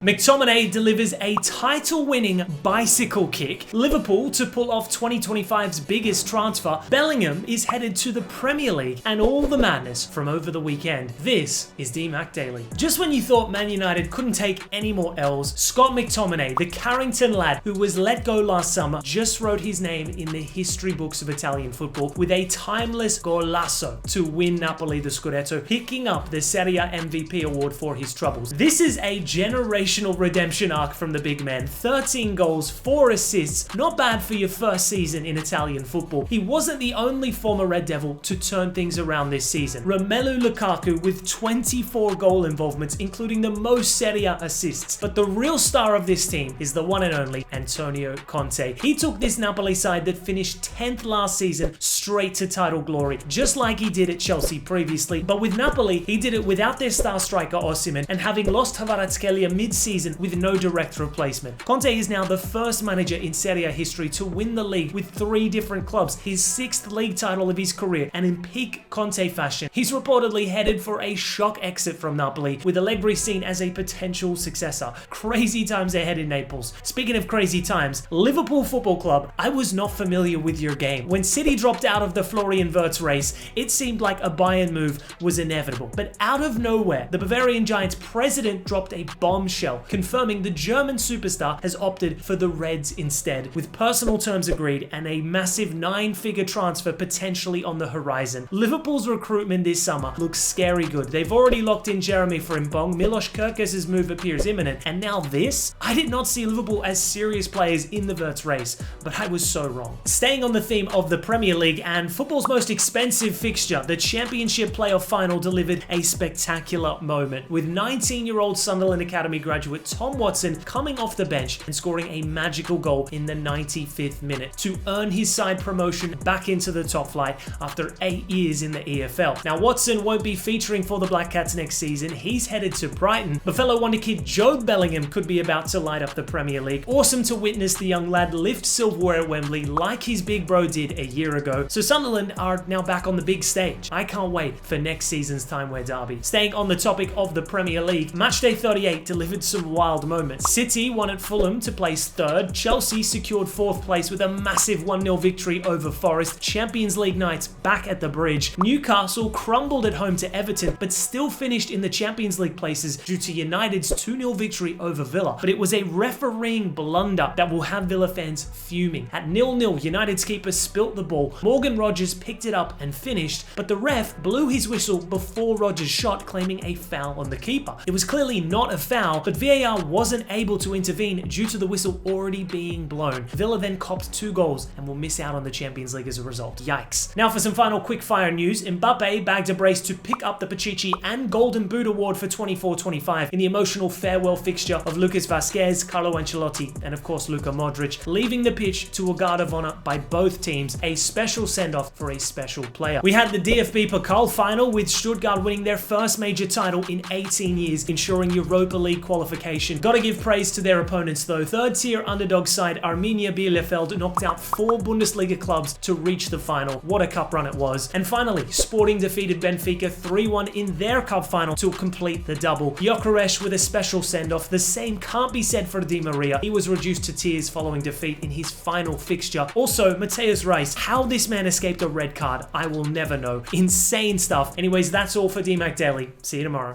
McTominay delivers a title-winning bicycle kick. Liverpool to pull off 2025's biggest transfer. Bellingham is headed to the Premier League, and all the madness from over the weekend. This is DMAC Daily. Just when you thought Man United couldn't take any more L's, Scott McTominay, the Carrington lad who was let go last summer, just wrote his name in the history books of Italian football with a timeless golazo to win Napoli the Scudetto, picking up the Serie A MVP award for his troubles. This is a generational redemption arc from the big man. 13 goals, 4 assists. Not bad for your first season in Italian football. He wasn't the only former Red Devil to turn things around this season. Romelu Lukaku with 24 goal involvements, including the most Serie A assists. But the real star of this team is the one and only Antonio Conte. He took this Napoli side that finished 10th last season straight to title glory, just like he did at Chelsea previously. But with Napoli, he did it without their star striker Osimhen, and having lost Kvaratskhelia mid-season with no direct replacement. Conte is now the first manager in Serie A history to win the league with 3 different clubs, his 6th league title of his career, and in peak Conte fashion, he's reportedly headed for a shock exit from Napoli, with Allegri seen as a potential successor. Crazy times ahead in Naples. Speaking of crazy times, Liverpool Football Club, I was not familiar with your game. When City dropped out of the Florian Wirtz race, it seemed like a Bayern move was inevitable. But out of nowhere, the Bavarian Giants president dropped a bombshell, confirming the German superstar has opted for the Reds instead, with personal terms agreed and a massive 9-figure transfer potentially on the horizon. Liverpool's recruitment this summer looks scary good. They've already locked in Jeremy Frimpong, Milos Kerkez's move appears imminent, and now this? I did not see Liverpool as serious players in the Wirtz race, but I was so wrong. Staying on the theme of the Premier League and football's most expensive fixture, the Championship playoff final delivered a spectacular moment, with 19-year-old Sunderland Academy graduate Tom Watson coming off the bench and scoring a magical goal in the 95th minute to earn his side promotion back into the top flight after 8 years in the EFL. Now, Watson won't be featuring for the Black Cats next season. He's headed to Brighton, but fellow wonder kid Joe Bellingham could be about to light up the Premier League. Awesome to witness the young lad lift silverware at Wembley like his big bro did a year ago. So Sunderland are now back on the big stage. I can't wait for next season's Timeware derby. Staying on the topic of the Premier League, Matchday 38 delivered some wild moments. City won at Fulham to place 3rd. Chelsea secured 4th place with a massive 1-0 victory over Forest. Champions League nights back at the bridge. Newcastle crumbled at home to Everton, but still finished in the Champions League places due to United's 2-0 victory over Villa. But it was a refereeing blunder that will have Villa fans fuming. At 0-0, United's keeper spilt the ball. Morgan Rogers picked it up and finished, but the ref blew his whistle before Rogers' shot, claiming a foul on the keeper. It was clearly not a foul, but VAR wasn't able to intervene due to the whistle already being blown. Villa then copped 2 goals and will miss out on the Champions League as a result. Yikes. Now for some final quickfire news, Mbappe bagged a brace to pick up the Pichichi and Golden Boot Award for 24-25 in the emotional farewell fixture of Lucas Vazquez, Carlo Ancelotti, and of course Luka Modric, leaving the pitch to a guard of honor by both teams, a special send-off for a special player. We had the DFB Pokal final with Stuttgart winning their first major title in 18 years, ensuring Europa League qualification. Gotta give praise to their opponents though. 3rd-tier underdog side Arminia Bielefeld knocked out 4 Bundesliga clubs to reach the final. What a cup run it was. And finally, Sporting defeated Benfica 3-1 in their cup final to complete the double. Gyökeres with a special send-off. The same can't be said for Di Maria. He was reduced to tears following defeat in his final fixture. Also, Mateus Reis. How this man escaped a red card, I will never know. Insane stuff. Anyways, that's all for DMAC Daily. See you tomorrow.